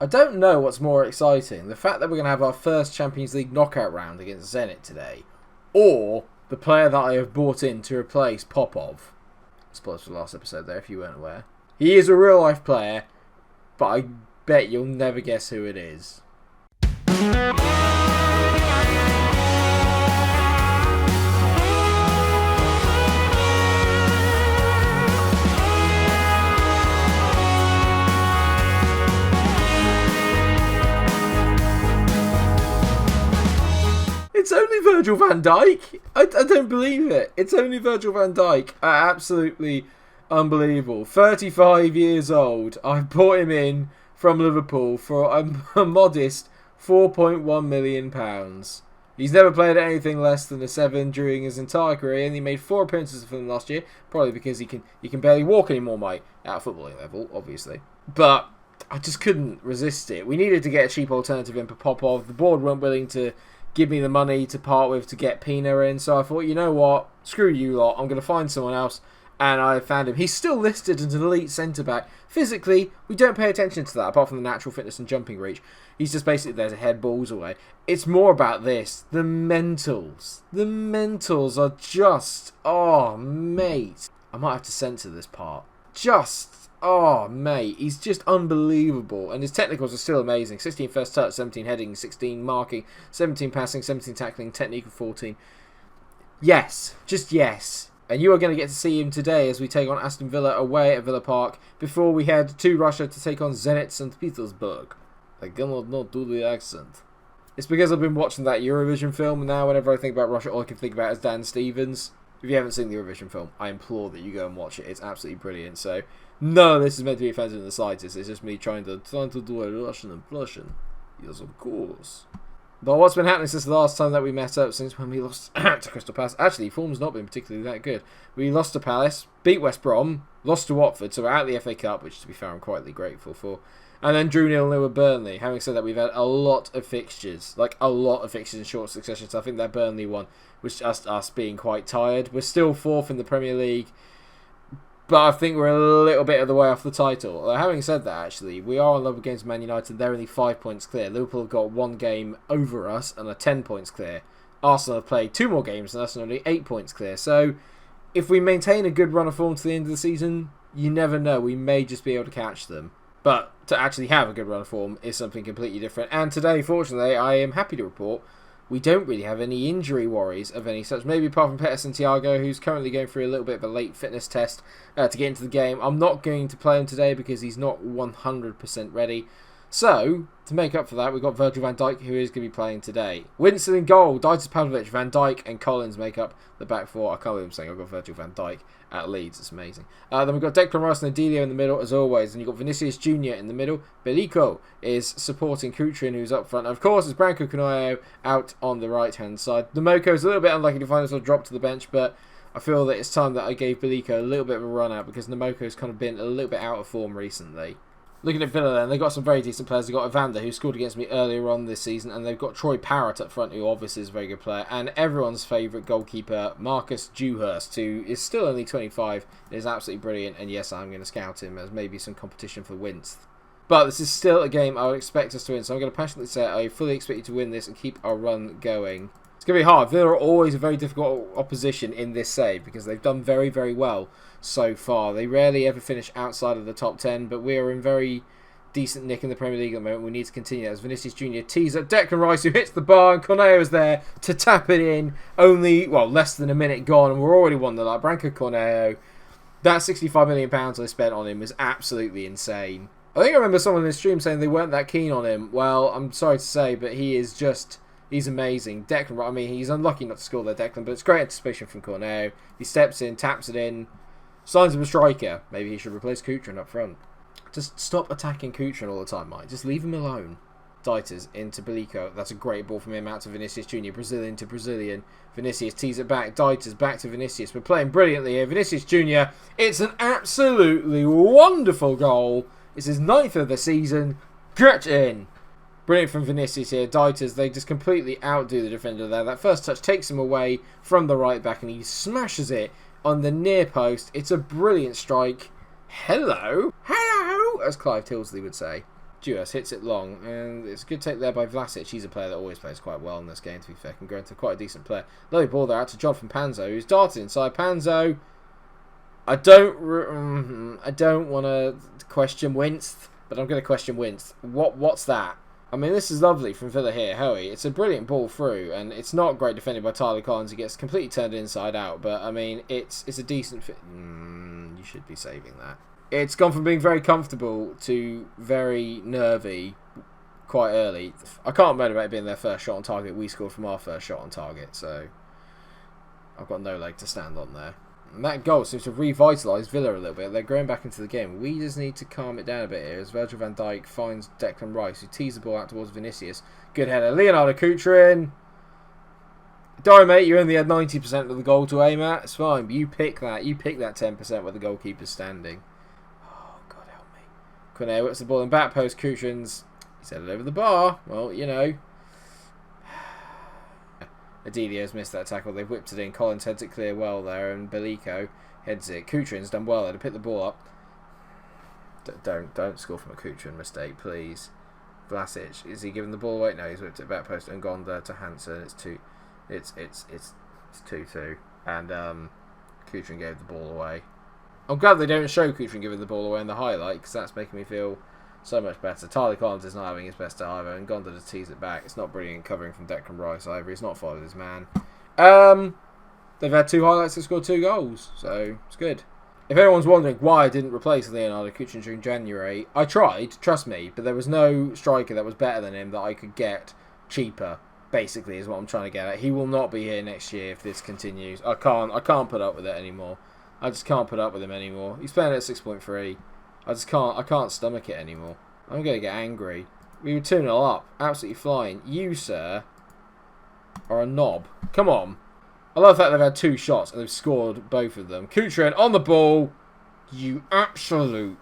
I don't know what's more exciting, the fact that we're going to have our first Champions League knockout round against Zenit today, or the player that I have brought in to replace Popov. Spoilers for the last episode there if you weren't aware. He is a real life player, but I bet you'll never guess who it is. It's only Virgil van Dijk. I don't believe it. It's only Virgil van Dijk. Absolutely unbelievable. 35 years old. I bought him in from Liverpool for a modest £4.1 million. He's never played at anything less than a 7 during his entire career, and he made 4 appearances for them last year. Probably because he can barely walk anymore, Mike, at a footballing level, obviously. But I just couldn't resist it. We needed to get a cheap alternative in for Popov. The board weren't willing to give me the money to part with to get Pina in, so I thought, you know what, screw you lot, I'm going to find someone else, and I found him. He's still listed as an elite centre-back. Physically, we don't pay attention to that, apart from the natural fitness and jumping reach. He's just basically there to head balls away. It's more about this. The mentals. The mentals are just, oh, mate. I might have to censor this part. Oh, mate, he's just unbelievable. And his technicals are still amazing. 16 first touch, 17 heading, 16 marking, 17 passing, 17 tackling, technique of 14. Yes, just yes. And you are going to get to see him today as we take on Aston Villa away at Villa Park before we head to Russia to take on Zenit St Petersburg. I cannot not do the accent. It's because I've been watching that Eurovision film, and now whenever I think about Russia, all I can think about is Dan Stevens. If you haven't seen the Eurovision film, I implore that you go and watch it. It's absolutely brilliant. So, no, this is meant to be offensive in the slightest. It's just me trying to do a Russian impression. Yes, of course. But what's been happening since the last time that we met up, since when we lost to Crystal Palace? Actually, form's not been particularly that good. We lost to Palace, beat West Brom, lost to Watford, so we're out of the FA Cup, which to be fair I'm quietly grateful for. And then drew 0-0 with Burnley. Having said that, we've had a lot of fixtures. Like, a lot of fixtures in short succession. So I think that Burnley one was just us being quite tired. We're still 4th in the Premier League. But I think we're a little bit of the way off the title. Having said that, actually, we are on level against Man United. They're only 5 points clear. Liverpool have got 1 game over us and are 10 points clear. Arsenal have played 2 more games than us and only 8 points clear. So, if we maintain a good run of form to the end of the season, you never know. We may just be able to catch them. But to actually have a good run of form is something completely different. And today, fortunately, I am happy to report we don't really have any injury worries of any such. Maybe apart from Peter Santiago, who's currently going through a little bit of a late fitness test to get into the game. I'm not going to play him today because he's not 100% ready. So, to make up for that, we've got Virgil van Dijk, who is going to be playing today. Winston in goal, Dieter Pavlovic, Van Dijk and Collins make up the back four. I can't believe I'm saying I've got Virgil van Dijk at Leeds. It's amazing. Then we've got Declan Rice and Adelio in the middle, as always. And you've got Vinicius Jr. in the middle. Belico is supporting Kutrin, who's up front. And of course, it's Branko Konayo out on the right-hand side. The Moko's a little bit unlucky to find himself dropped to the bench, but I feel that it's time that I gave Belico a little bit of a run out because Namoko's kind of been a little bit out of form recently. Looking at Villa then, they've got some very decent players. They've got Evander, who scored against me earlier on this season, and they've got Troy Parrott up front, who obviously is a very good player, and everyone's favourite goalkeeper, Marcus Dewhurst, who is still only 25, and is absolutely brilliant, and yes, I'm going to scout him as maybe some competition for Winst. But this is still a game I would expect us to win, so I'm going to passionately say I fully expect you to win this and keep our run going. It's going to be hard. Villa are always a very difficult opposition in this save because they've done very, very well so far. They rarely ever finish outside of the top 10, but we are in very decent nick in the Premier League at the moment. We need to continue that as Vinicius Jr. tees up Declan Rice, who hits the bar, and Corneo is there to tap it in. Only, well, less than a minute gone, and we're already 1-0 up. Branko Corneo, that £65 million I spent on him was absolutely insane. I think I remember someone in the stream saying they weren't that keen on him. Well, I'm sorry to say, but he is just, he's amazing. Declan, I mean, he's unlucky not to score there, Declan, but it's great anticipation from Corneo. He steps in, taps it in, signs of a striker. Maybe he should replace Kutrin up front. Just stop attacking Kutrin all the time, Mike. Just leave him alone. Dieters into Belico. That's a great ball from him out to Vinicius Jr. Brazilian to Brazilian. Vinicius tees it back. Dieters back to Vinicius. We're playing brilliantly here. Vinicius Jr. It's an absolutely wonderful goal. It's his 9th of the season. Get in. Brilliant from Vinicius here. Dieters, they just completely outdo the defender there. That first touch takes him away from the right back and he smashes it on the near post. It's a brilliant strike. Hello, as Clive Tilsley would say. Duas hits it long, and it's a good take there by Vlasic. He's a player that always plays quite well in this game, to be fair. Can grow into quite a decent player. Lovely ball there out to John from Panzo, who's darted inside. Panzo, I don't want to question Winst, but I'm going to question Winst. What's that? I mean, this is lovely from Villa here, Hoey. It's a brilliant ball through, and it's not great defended by Tyler Collins. He gets completely turned inside out, but I mean, it's a decent fit. You should be saving that. It's gone from being very comfortable to very nervy quite early. I can't remember about it being their first shot on target. We scored from our first shot on target, so I've got no leg to stand on there. And that goal seems to have revitalised Villa a little bit. They're going back into the game. We just need to calm it down a bit here as Virgil van Dijk finds Declan Rice, who tees the ball out towards Vinicius. Good header. Leonardo Kucherin. Sorry, mate, you only had 90% of the goal to aim at. It's fine. You pick that. You pick that 10% where the goalkeeper's standing. Oh, God help me. Cornet whips the ball in back post. Kucherin's... He's headed over the bar. Well, you know... Adilio's missed that tackle. They've whipped it in. Collins heads it clear well there, and Belico heads it. Kucherin's done well there to pick the ball up. Don't score from a Kucherin mistake, please. Vlasic, is he giving the ball away? No, he's whipped it back post and gone there to Hansen. It's 2-2, and Kucherin gave the ball away. I'm glad they don't show Kucherin giving the ball away in the highlight, because that's making me feel so much better. Tyler Collins is not having his best day either, and Gonda to tease it back. It's not brilliant covering from Declan Rice either. He's not followed his man. They've had 2 highlights and scored 2 goals, so it's good. If anyone's wondering why I didn't replace Leonardo Kucherin during January, I tried, trust me, but there was no striker that was better than him that I could get cheaper, basically, is what I'm trying to get at. He will not be here next year if this continues. I can't put up with it anymore. I just can't put up with him anymore. He's playing at 6.3. I can't stomach it anymore. I'm going to get angry. We were 2-0 up. Absolutely flying. You, sir, are a knob. Come on. I love the fact they've had 2 shots and they've scored both of them. Kucherin on the ball. You absolute...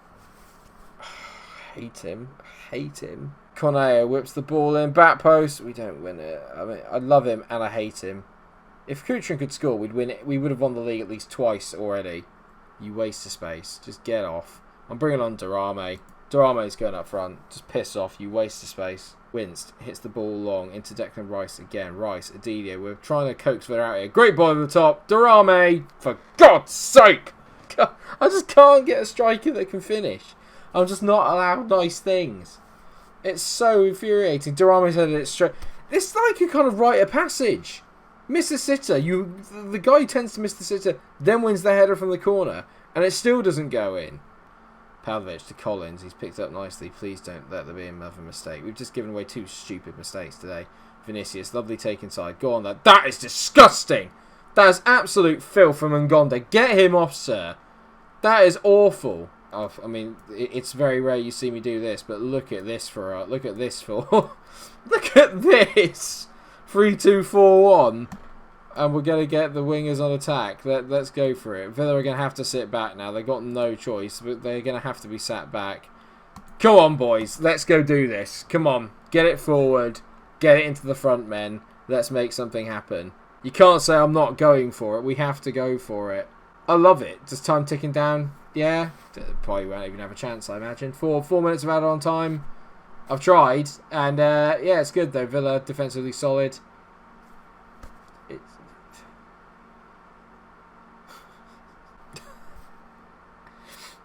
hate him. Hate him. Cornea whips the ball in. Back post. We don't win it. I mean, I love him and I hate him. If Kucherin could score, we'd win it. We would have won the league at least twice already. You waste of space. Just get off. I'm bringing on Durame. Durame's going up front. Just piss off. You waste of space. Winst hits the ball long into Declan Rice again. Rice, Adilio. We're trying to coax Villa out here. Great ball over the top. Durame. For God's sake. I just can't get a striker that can finish. I'm just not allowed nice things. It's so infuriating. Durame's headed it straight. It's like you kind of write a passage. Miss a sitter. The guy who tends to miss the sitter then wins the header from the corner. And it still doesn't go in. Pavlovic to Collins. He's picked up nicely. Please don't let there be another mistake. We've just given away 2 stupid mistakes today. Vinicius, lovely take inside. Go on, that is disgusting. That is absolute filth from Ngonda. Get him off, sir. That is awful. I mean, it's very rare you see me do this, but look at this for look at this for look at this 3-2-4-1. And we're going to get the wingers on attack. Let's go for it. Villa are going to have to sit back now. They've got no choice, but they're going to have to be sat back. Come on, boys. Let's go do this. Come on. Get it forward. Get it into the front men. Let's make something happen. You can't say I'm not going for it. We have to go for it. I love it. Just time ticking down. Yeah. Probably won't even have a chance, I imagine. 4 minutes of add-on time. I've tried. And, yeah, it's good, though. Villa defensively solid.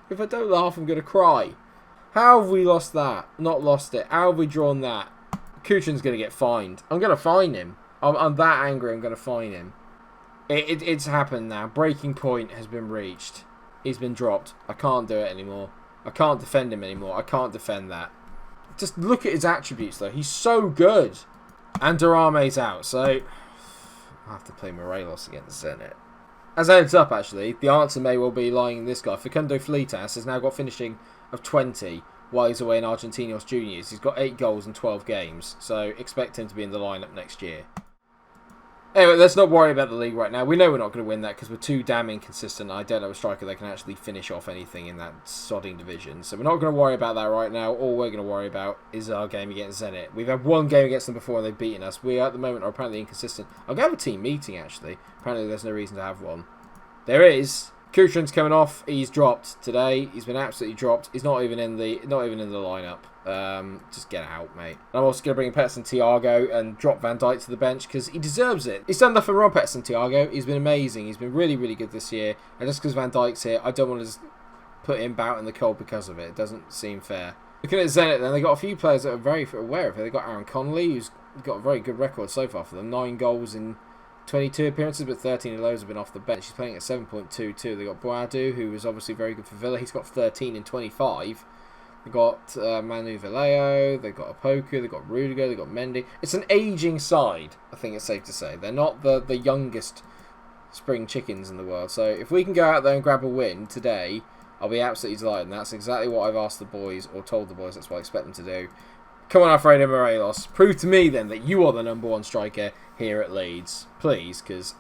If I don't laugh, I'm going to cry. How have we lost that? Not lost it. How have we drawn that? Kucherin's going to get fined. I'm going to fine him. I'm that angry, I'm going to fine him. It's happened now. Breaking point has been reached. He's been dropped. I can't do it anymore. I can't defend him anymore. I can't defend that. Just look at his attributes, though. He's so good. And Durame's out, so... I'll have to play Morelos against Zenit. As a heads up, actually, the answer may well be lying in this guy. Facundo Fleitas has now got finishing of 20 while he's away in Argentinos Juniors. He's got 8 goals in 12 games, so expect him to be in the lineup next year. Anyway, let's not worry about the league right now. We know we're not going to win that because we're too damn inconsistent. I don't know a striker that can actually finish off anything in that sodding division. So we're not going to worry about that right now. All we're going to worry about is our game against Zenit. We've had 1 game against them before and they've beaten us. We, at the moment, are apparently inconsistent. I'm going to have a team meeting, actually. Apparently there's no reason to have one. There is. Kucherin's coming off. He's dropped today. He's been absolutely dropped. He's not even in the lineup. Just get out, mate. I'm also going to bring in Petson Thiago and drop Van Dijk to the bench because he deserves it. He's done nothing wrong, Petson Thiago. He's been amazing. He's been really, really good this year. And just because Van Dijk's here, I don't want to just put him out in the cold because of it. It doesn't seem fair. Looking at Zenit, then, they got a few players that are very aware of it. They got Aaron Connolly, who's got a very good record so far for them. 9 goals in 22 appearances, but 13 of those have been off the bench. He's playing at 7.22. They got Boadu, who was obviously very good for Villa. He's got 13 in 25. They got Manu Vallejo. They got Opoku. They got Rudiger. They got Mendy. It's an aging side, I think it's safe to say. They're not the youngest spring chickens in the world. So if we can go out there and grab a win today, I'll be absolutely delighted. And that's exactly what I've asked the boys, or told the boys. That's what I expect them to do. Come on, Alfredo Morelos. Prove to me, then, that you are the #1 striker here at Leeds. Please, because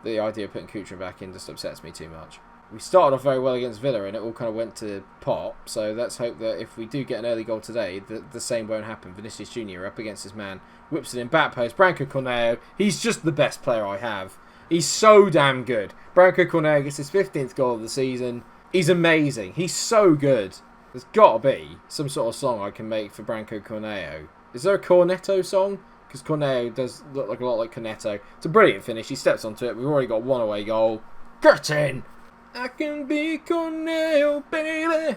the idea of putting Kuchera back in just upsets me too much. We started off very well against Villa, and it all kind of went to pot. So let's hope that if we do get an early goal today, the same won't happen. Vinicius Jr. up against his man. Whips it in, back post. Branco Corneo. He's just the best player I have. He's so damn good. Branco Corneo gets his 15th goal of the season. He's amazing. He's so good. There's got to be some sort of song I can make for Branco Corneo. Is there a Cornetto song? Because Corneo does look like a lot like Cornetto. It's a brilliant finish. He steps onto it. We've already got 1 away goal. Get in! I can be Corneo, baby.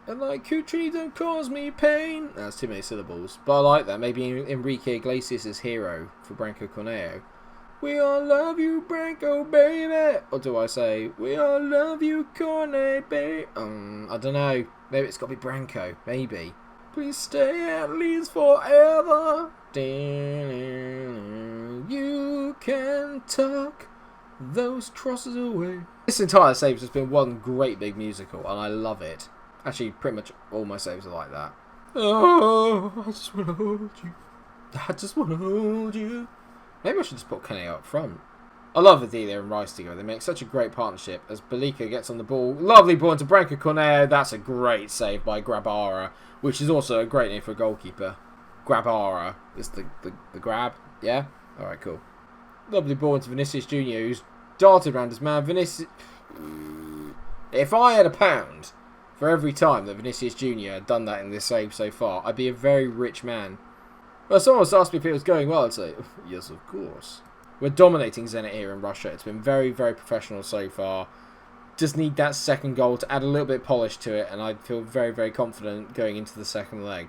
And like Kuchera don't cause me pain. That's too many syllables. But I like that. Maybe Enrique Iglesias' hero for Branco Corneo. We all love you, Branco, baby. Or do I say, we all love you, Corne, baby? I don't know. Maybe it's got to be Branco. Maybe. Please stay at least forever. You can tuck those crosses away. This entire save has been one great big musical, and I love it. Actually, pretty much all my saves are like that. Oh, I just want to hold you. I just want to hold you. Maybe I should just put Corneo up front. I love Adelia and Rice together. They make such a great partnership as Belika gets on the ball. Lovely ball into Branco Corneo. That's a great save by Grabara, which is also a great name for a goalkeeper. Grabara is the grab. Yeah? Alright, cool. Lovely ball into Vinicius Jr., who's darted around his man. Vinicius... If I had £1 for every time that Vinicius Jr. had done that in this save so far, I'd be a very rich man. Well, if someone was asked me if it was going well, I'd say, yes, of course. We're dominating Zenit here in Russia. It's been very, very professional so far. Just need that second goal to add a little bit of polish to it, and I'd feel very, very confident going into the second leg.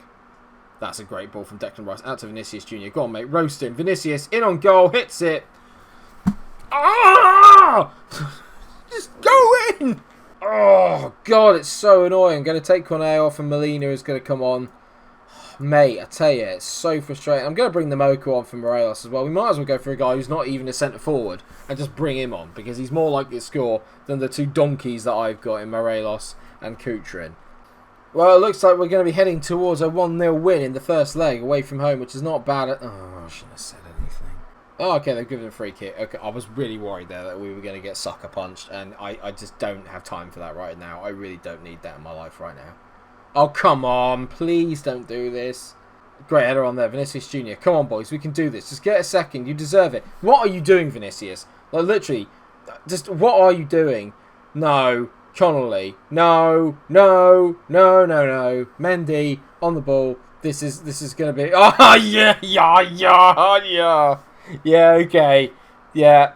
That's a great ball from Declan Rice out to Vinicius Jr. Go on, mate. Roast him. Vinicius in on goal. Hits it. Ah! Just go in! Oh, God, it's so annoying. I'm going to take Corneo off and Molina is going to come on. Mate, I tell you, it's so frustrating. I'm going to bring the Moko on for Morelos as well. We might as well go for a guy who's not even a centre forward and just bring him on because he's more likely to score than the 2 donkeys that I've got in Morelos and Kuchera. Well, it looks like we're going to be heading towards a 1-0 win in the first leg away from home, which is not bad. Oh, I shouldn't have said anything. Oh, okay, they've given a free kick. Okay, I was really worried there that we were going to get sucker punched, and I just don't have time for that right now. I really don't need that in my life right now. Oh, come on. Please don't do this. Great header on there. Vinicius Jr. Come on, boys. We can do this. Just get a second. You deserve it. What are you doing, Vinicius? Like, literally, just what are you doing? No. Connolly. No. No. No, no, no. Mendy on the ball. This is going to be... Oh, yeah. Yeah, okay. Yeah,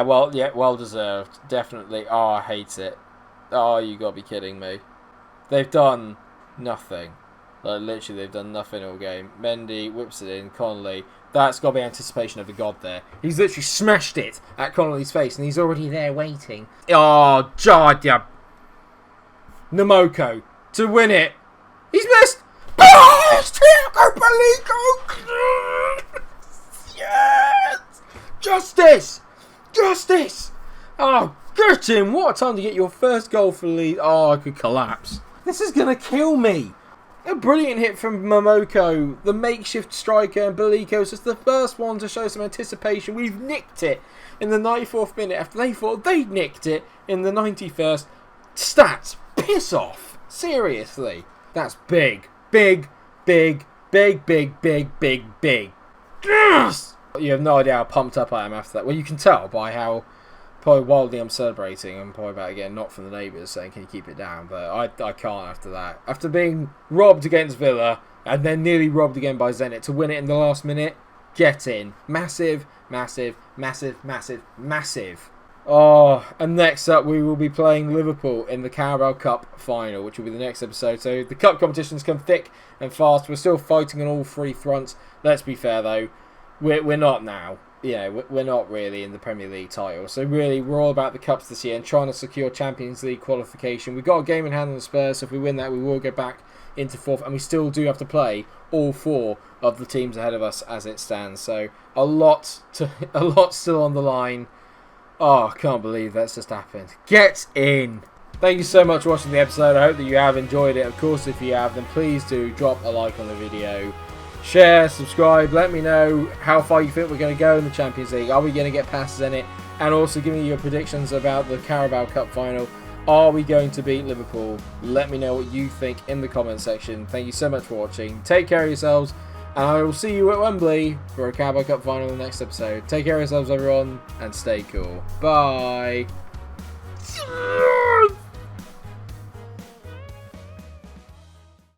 well deserved. Definitely. Oh, I hate it. Oh, you got to be kidding me. They've done nothing. Like, literally, they've done nothing all game. Mendy whips it in. Connolly. That's got to be anticipation of the god there. He's literally smashed it at Connolly's face, and he's already there waiting. Oh, God, yeah. Namoko to win it. He's missed. Yes! Justice! Justice! Oh, get him! What a time to get your first goal for Leeds. Oh, I could collapse. This is going to kill me. A brilliant hit from Momoko, the makeshift striker, and Beliko's just the first one to show some anticipation. We've nicked it in the 94th minute after they thought they'd nicked it in the 91st. Stats, piss off. Seriously. That's big. Big. Yes! You have no idea how pumped up I am after that. Well, you can tell by how Probably wildly I'm celebrating. I'm probably about to get a knock from the neighbours saying, can you keep it down? But I can't after that. After being robbed against Villa and then nearly robbed again by Zenit to win it in the last minute, get in. Massive, massive, massive, massive, massive. Oh, and next up we will be playing Liverpool in the Carabao Cup final, which will be the next episode. So the cup competitions come thick and fast. We're still fighting on all three fronts. Let's be fair though, we're not now. We're not really in the Premier League title. So really, we're all about the cups this year and trying to secure Champions League qualification. We've got a game in hand on the Spurs, so if we win that, we will get back into fourth. And we still do have to play all four of the teams ahead of us as it stands. So a lot still on the line. Oh, I can't believe that's just happened. Get in! Thank you so much for watching the episode. I hope that you have enjoyed it. Of course, if you have, then please do drop a like on the video. Share, subscribe, let me know how far you think we're going to go in the Champions League. Are we going to get past Zenit? And also give me your predictions about the Carabao Cup final. Are we going to beat Liverpool? Let me know what you think in the comment section. Thank you so much for watching. Take care of yourselves. And I will see you at Wembley for a Carabao Cup final in the next episode. Take care of yourselves, everyone. And stay cool. Bye.